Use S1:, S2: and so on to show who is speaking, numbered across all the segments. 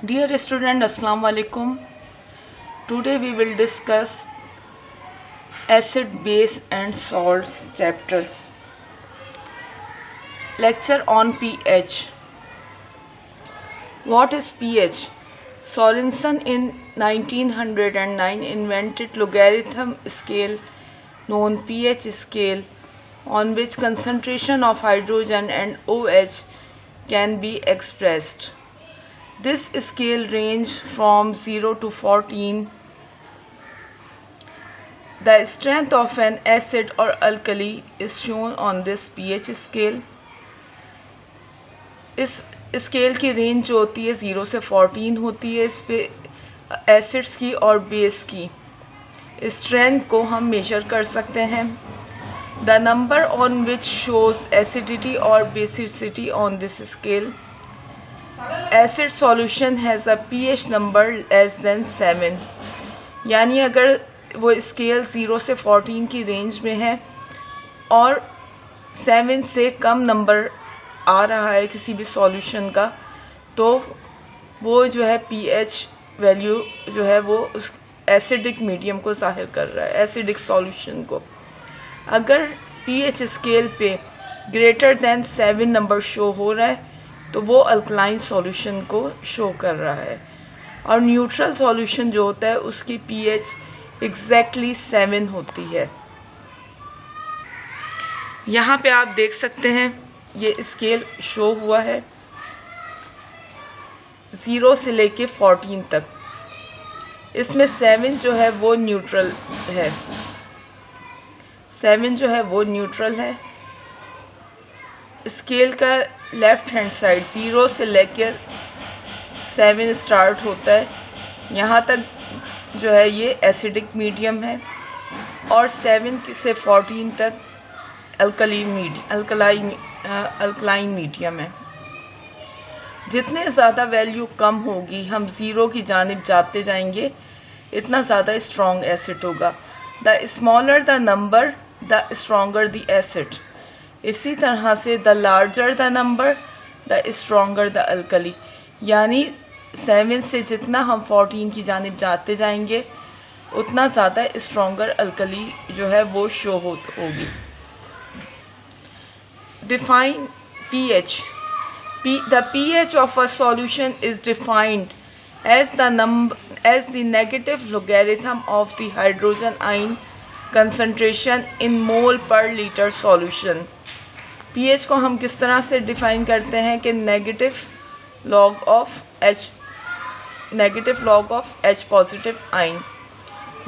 S1: Dear student, Assalamu alaikum. Today we will discuss acid, base and salts chapter. Lecture on pH. What is pH? Sorensen in 1909 invented logarithm scale known pH scale on which concentration of hydrogen and OH can be expressed. This scale range from 0 to 14. The strength of an acid or alkali is shown on this pH scale. इस scale की range जो होती है 0 से 14 होती है. इस पे एसिड्स की और बेस की स्ट्रेंथ को हम मेजर कर सकते हैं. The number on which shows acidity और basicity on this scale. Acid solution has a pH number less than 7. यानी अगर वो स्केल 0 से 14 की रेंज में है और 7 से कम नंबर आ रहा है किसी भी सॉल्यूशन का, तो वो जो है pH वैल्यू जो है वो उस एसिडिक मीडियम को ज़ाहिर कर रहा है, एसिडिक सॉल्यूशन को. अगर pH स्केल पे ग्रेटर देन 7 नंबर शो हो रहा है तो वो अल्कलाइन सॉल्यूशन को शो कर रहा है. और न्यूट्रल सॉल्यूशन जो होता है उसकी pH एग्जैक्टली 7 होती है. यहाँ पे आप देख सकते हैं ये स्केल शो हुआ है 0 से लेके 14 तक. इसमें 7 जो है वो न्यूट्रल है. 7 जो है वो न्यूट्रल है. स्केल का लेफ़्ट हैंड साइड 0 से लेकर 7 स्टार्ट होता है. यहाँ तक जो है ये एसिडिक मीडियम है और 7 से 14 तक अल्कलाइन मीडियम है. जितने ज़्यादा वैल्यू कम होगी, हम 0 की जानिब जाते जाएंगे, इतना ज़्यादा स्ट्रॉन्ग एसिड होगा. The smaller the number the stronger the acid. इसी तरह से the larger the number the stronger the alkali. यानी 7 से जितना हम 14 की जानिब जाते जाएंगे उतना ज़्यादा स्ट्रॉन्गर अल्कली जो है वो शो होगी. Define pH. The pH of a solution is defined as the negative logarithm of the hydrogen ion concentration in mole per liter solution. pH को हम किस तरह से डिफ़ाइन करते हैं कि negative log of H positive आइन.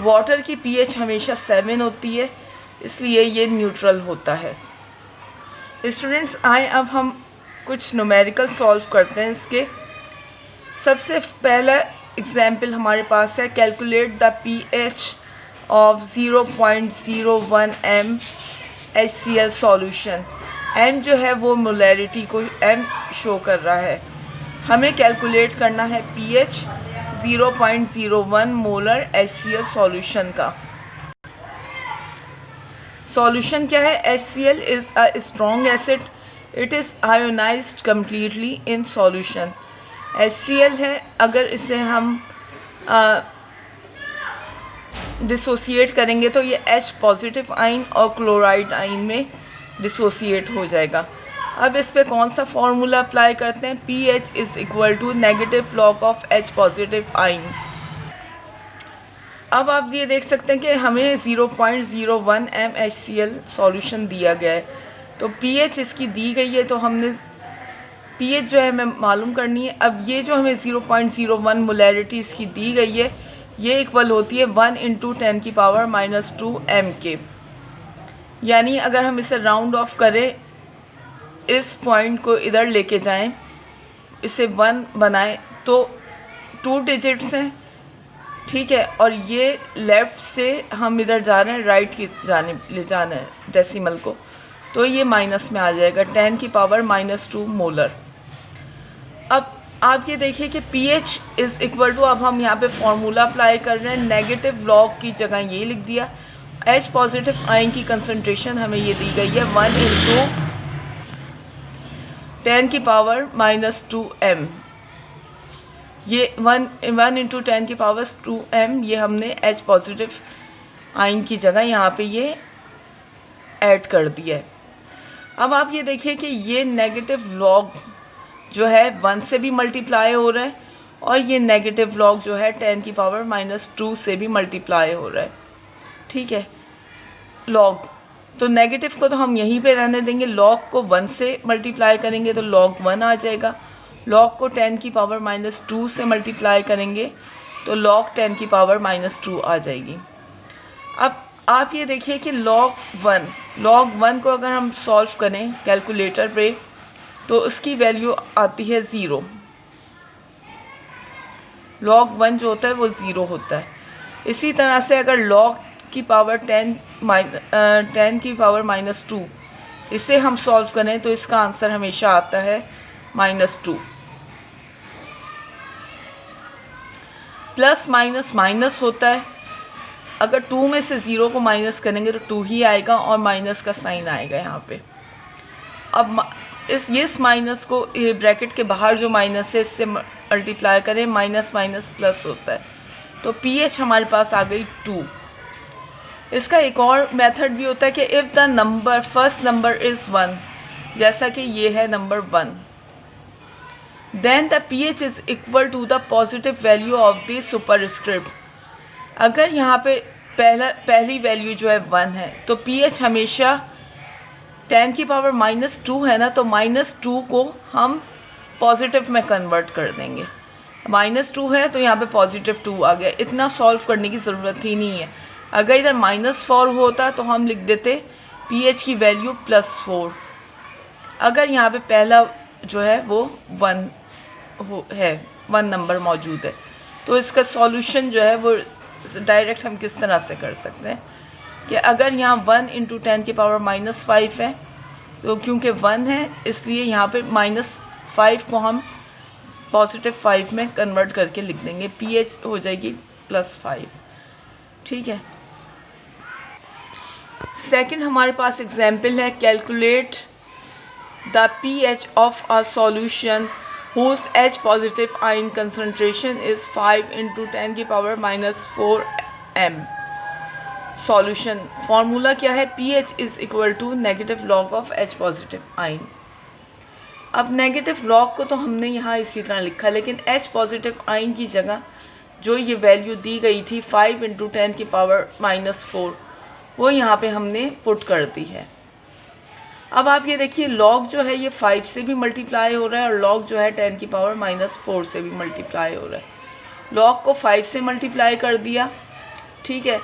S1: वाटर की pH हमेशा 7 होती है, इसलिए ये न्यूट्रल होता है. स्टूडेंट्स आए अब हम कुछ न्यूमेरिकल सॉल्व करते हैं इसके. सबसे पहला एग्जाम्पल हमारे पास है calculate the pH of 0.01 m HCl solution. m जो है वो मोलैरिटी को m शो कर रहा है. हमें कैलकुलेट करना है pH 0.01 मोलर HCl सॉल्यूशन का. सॉल्यूशन क्या है? HCl is a strong acid. It is ionised completely in solution. HCl है, अगर इसे हम डिसोसिएट करेंगे तो ये H पॉजिटिव आइन और क्लोराइड आइन में डिसोसिएट हो जाएगा. अब इस पे कौन सा फार्मूला अप्लाई करते हैं? pH is equal to negative log of H positive ion. अब आप ये देख सकते हैं कि हमें 0.01 m HCl सॉल्यूशन दिया गया है, तो pH इसकी दी गई है, तो हमने pH जो है हमें मालूम करनी है. अब ये जो हमें 0.01 मोलैरिटी इसकी दी गई है, ये इक्वल होती है 1 × 10⁻² m के. यानी अगर हम इसे राउंड ऑफ करें, इस पॉइंट को इधर लेके जाएं, इसे 1 बनाएं, तो 2 डिजिट्स हैं, ठीक है. और ये लेफ़्ट से हम इधर जा रहे हैं, राइट की जानिब ले जाना है डेसिमल को, तो ये माइनस में आ जाएगा 10⁻² मोलर. अब आप ये देखिए कि pH इज़ इक्वल टू, अब हम यहाँ पे फॉर्मूला अप्लाई कर रहे हैं. नेगेटिव लॉग की जगह ये लिख दिया. H पॉजिटिव आयन की कंसनट्रेशन हमें ये दी गई है 1 × 10⁻² m. ये 1 इंटू 10 की पावर 2m, ये हमने H पॉजिटिव आयन की जगह यहाँ पे ये ऐड कर दिया है। अब आप ये देखिए कि ये नेगेटिव लॉग जो है 1 से भी मल्टीप्लाई हो रहा है और ये नेगेटिव लॉग जो है 10 की पावर -2 से भी मल्टीप्लाई हो रहा है। ठीक है, लॉग तो नेगेटिव को तो हम यहीं पे रहने देंगे, लॉग को 1 से मल्टीप्लाई करेंगे तो लॉग 1 आ जाएगा, लॉग को 10 की पावर -2 से मल्टीप्लाई करेंगे तो लॉग 10 की पावर -2 आ जाएगी। अब आप ये देखिए कि लॉग 1 को अगर हम सॉल्व करें कैलकुलेटर पे तो उसकी वैल्यू आती है 0। लॉग 1 जो होता है वो 0 होता है। इसी तरह से अगर लॉग की पावर 10 की पावर -2 इसे हम सॉल्व करें तो इसका आंसर हमेशा आता है -2। प्लस माइनस माइनस होता है, अगर 2 में से 0 को माइनस करेंगे तो 2 ही आएगा और माइनस का साइन आएगा यहाँ पे। अब इस माइनस को ब्रैकेट के बाहर जो माइनस है इससे मल्टीप्लाई करें, माइनस माइनस प्लस होता है, तो pH हमारे पास आ गई 2। इसका एक और मेथड भी होता है कि if the first number is 1, जैसा कि ये है number 1, then the pH is equal to the positive value of the superscript. अगर यहाँ पे पहली वैल्यू जो है 1 है तो pH हमेशा 10 की पावर -2 है ना, तो -2 को हम पॉजिटिव में कन्वर्ट कर देंगे। -2 है तो यहाँ पे +2 आ गया। इतना सॉल्व करने की ज़रूरत ही नहीं है। अगर इधर -4 होता तो हम लिख देते pH की वैल्यू +4। अगर यहाँ पे पहला जो है वो 1 नंबर मौजूद है, तो इसका सॉल्यूशन जो है वो डायरेक्ट हम किस तरह से कर सकते हैं कि अगर यहाँ 1 इंटू 10 की पावर -5 है, तो क्योंकि 1 है इसलिए यहाँ पे -5 को हम +5 में कन्वर्ट करके लिख देंगे, pH हो जाएगी +5। ठीक है। सेकंड हमारे पास एग्जाम्पल है, calculate the pH of a solution whose H positive ion concentration is 5 into 10 की पावर -4 m। सॉल्यूशन फार्मूला क्या है, pH is equal to negative log of H positive ion. अब नेगेटिव लॉग को तो हमने यहाँ इसी तरह लिखा, लेकिन H पॉजिटिव आयन की जगह जो ये वैल्यू दी गई थी 5 इंटू 10 की पावर -4, वो यहाँ पे हमने पुट कर दी है। अब आप ये देखिए लॉग जो है ये 5 से भी मल्टीप्लाई हो रहा है और लॉग जो है 10 की पावर -4 से भी मल्टीप्लाई हो रहा है। लॉग को 5 से मल्टीप्लाई कर दिया, ठीक है,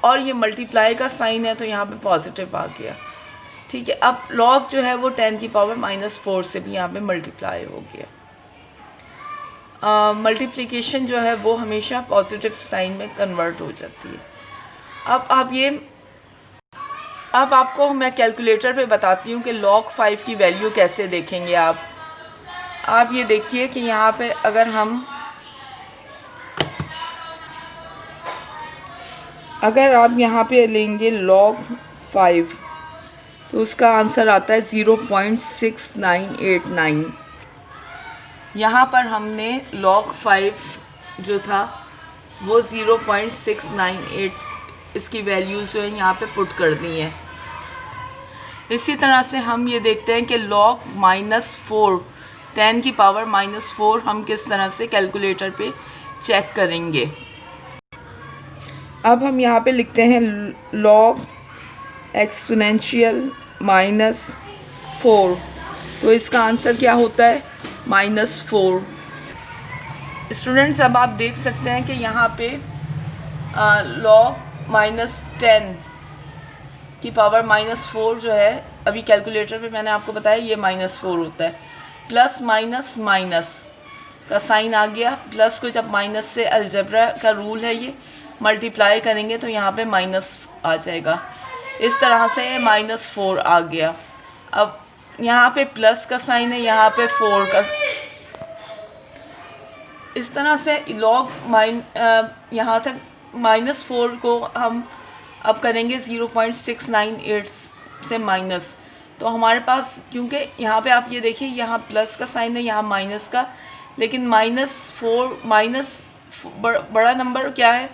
S1: और ये मल्टीप्लाई का साइन है तो यहाँ पे पॉजिटिव आ गया। ठीक है, अब लॉग जो है वो 10 की पावर -4 से भी यहाँ पे मल्टीप्लाई हो गया। मल्टीप्लिकेशन जो है वो हमेशा पॉजिटिव साइन में कन्वर्ट हो जाती है। अब आपको मैं कैलकुलेटर पे बताती हूँ कि log 5 की वैल्यू कैसे देखेंगे आप ये देखिए कि यहाँ पे अगर आप यहाँ पे लेंगे log 5 तो उसका आंसर आता है 0.6989। यहाँ पर हमने log 5 जो था वो 0.698 इसकी वैल्यूज़ जो है यहाँ पे पुट कर दी हैं। इसी तरह से हम ये देखते हैं कि log -4 10 की पावर -4 हम किस तरह से कैलकुलेटर पे चेक करेंगे। अब हम यहाँ पे लिखते हैं log एक्सपोनेंशियल -4, तो इसका आंसर क्या होता है -4। स्टूडेंट्स अब आप देख सकते हैं कि यहाँ पे log -10 की पावर -4 जो है अभी कैलकुलेटर पे मैंने आपको बताया ये -4 होता है। प्लस माइनस माइनस का साइन आ गया, प्लस को जब माइनस से अलजेब्रा का रूल है ये मल्टीप्लाई करेंगे तो यहाँ पे माइनस आ जाएगा। इस तरह से -4 आ गया। अब यहाँ पे प्लस का साइन है, यहाँ पे 4 का। इस तरह से लॉग यहाँ तक -4 को हम अब करेंगे 0.698 से माइनस, तो हमारे पास क्योंकि यहाँ पे आप ये देखिए यहाँ प्लस का साइन है यहाँ माइनस का, लेकिन बड़ा नंबर क्या है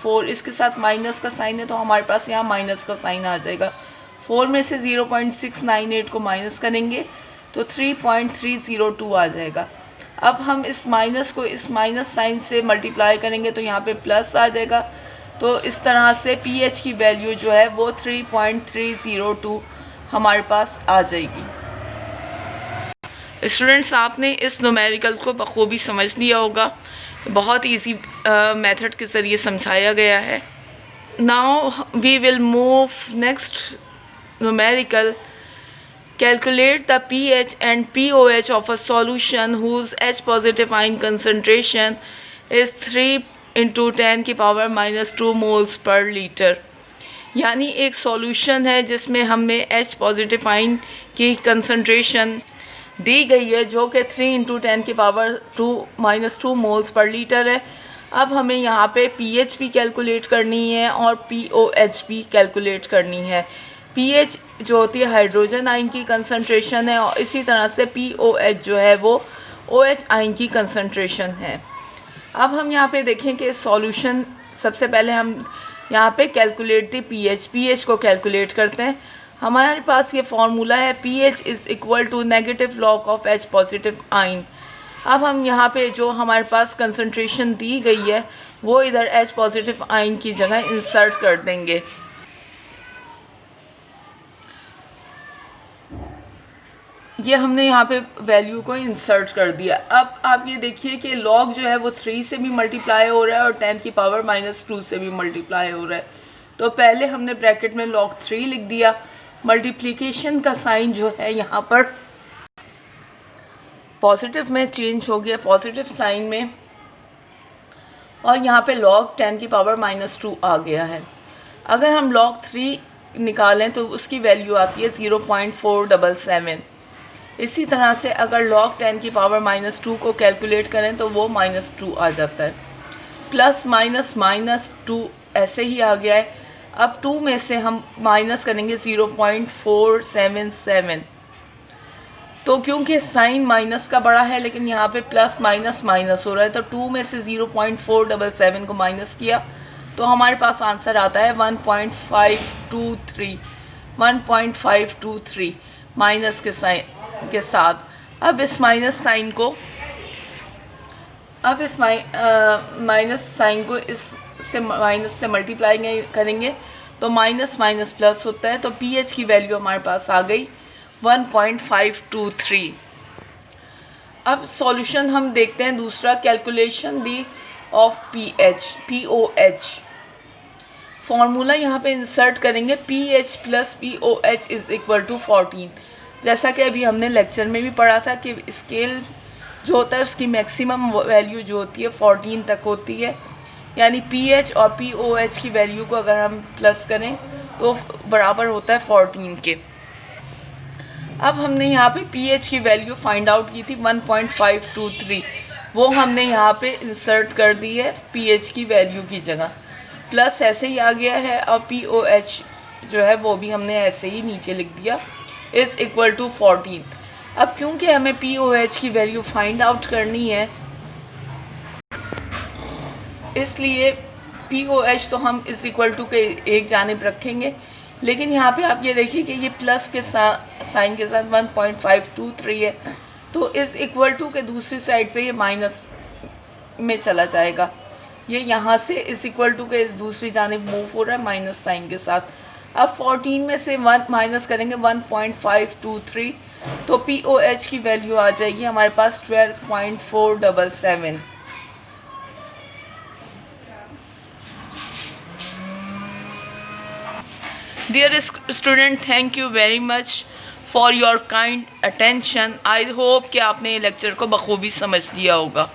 S1: 4, इसके साथ माइनस का साइन है तो हमारे पास यहाँ माइनस का साइन आ जाएगा। 4 में से 0.698 को माइनस करेंगे तो 3.302 आ जाएगा। अब हम इस माइनस को इस माइनस साइन से मल्टीप्लाई करेंगे तो यहाँ पे प्लस आ जाएगा। तो इस तरह से pH की वैल्यू जो है वो 3.302 हमारे पास आ जाएगी। स्टूडेंट्स, आपने इस न्यूमेरिकल को बखूबी समझ लिया होगा, बहुत इजी मेथड के ज़रिए समझाया गया है। Now we will move next numerical. Calculate the pH and pOH of a solution whose H positive ion concentration is 3 × 10⁻⁻2 moles per liter। यानी एक सॉल्यूशन है जिसमें हमें H पॉजिटिव आयन की कंसंट्रेशन दी गई है जो कि 3 × 10⁻2 मोल्स पर लीटर है। अब हमें यहाँ पे pH भी कैलकुलेट करनी है और pOH भी कैलकुलेट करनी है। pH जो होती है हाइड्रोजन आयन की कंसंट्रेशन है और इसी तरह से pOH जो है वो OH आयन की कंसंट्रेशन है। अब हम यहाँ पे देखें कि सॉल्यूशन, सबसे पहले हम यहाँ पे कैलकुलेट दी pH को कैलकुलेट करते हैं। हमारे पास ये फार्मूला है pH = negative log of H positive ion. अब हम यहाँ पे जो हमारे पास कंसंट्रेशन दी गई है वो इधर H पॉजिटिव आयन की जगह इंसर्ट कर देंगे। ये हमने यहाँ पे वैल्यू को इंसर्ट कर दिया। अब आप ये देखिए कि लॉग जो है वो 3 से भी मल्टीप्लाई हो रहा है और 10⁻⁻2 से भी मल्टीप्लाई हो रहा है। तो पहले हमने ब्रैकेट में log 3 लिख दिया। मल्टीप्लिकेशन का साइन जो है यहाँ पर पॉजिटिव में चेंज हो गया, पॉजिटिव साइन में, और यहाँ पे log 10⁻⁻2 आ गया है। अगर हम log 3 निकालें तो उसकी वैल्यू आती है 0.477। इसी तरह से अगर log 10⁻⁻2 को कैलकुलेट करें तो वो -2 आ जाता है। प्लस माइनस -2 ऐसे ही आ गया है। अब 2 में से हम माइनस करेंगे 0.477। तो क्योंकि साइन माइनस का बड़ा है लेकिन यहाँ पे प्लस माइनस माइनस हो रहा है, तो 2 में से 0.477 को माइनस किया तो हमारे पास आंसर आता है 1.523 माइनस के साइन के साथ। अब इस माइनस साइन को इससे माइनस से मल्टीप्लाई करेंगे तो माइनस माइनस प्लस होता है। तो pH की वैल्यू हमारे पास आ गई 1.523। अब सॉल्यूशन हम देखते हैं दूसरा, calculation the of pOH। Formula यहाँ पे इंसर्ट करेंगे pH + pOH = 14। जैसा कि अभी हमने लेक्चर में भी पढ़ा था कि स्केल जो होता है उसकी मैक्सिमम वैल्यू जो होती है 14 तक होती है। यानी pH और pOH की वैल्यू को अगर हम प्लस करें तो बराबर होता है 14 के। अब हमने यहाँ पे pH की वैल्यू फाइंड आउट की थी 1.523, वो हमने यहाँ पे इंसर्ट कर दी है pH की वैल्यू की जगह। प्लस ऐसे ही आ गया है और pOH जो है वो भी हमने ऐसे ही नीचे लिख दिया = 14। अब क्योंकि हमें pOH की वैल्यू फाइंड आउट करनी है इसलिए pOH तो हम = के एक जानिब रखेंगे, लेकिन यहाँ पे आप ये देखिए कि ये प्लस के साइन के साथ 1.523 है तो = के दूसरी साइड पे ये माइनस में चला जाएगा। ये यहाँ से = के दूसरी जानिब मूव हो रहा है माइनस साइन के साथ। अब 14 में से 1 माइनस करेंगे 1.523 तो pOH की वैल्यू आ जाएगी हमारे पास 12.477। Dear student, thank you very much for your kind attention. I hope कि आपने ये लेक्चर को बखूबी समझ लिया होगा।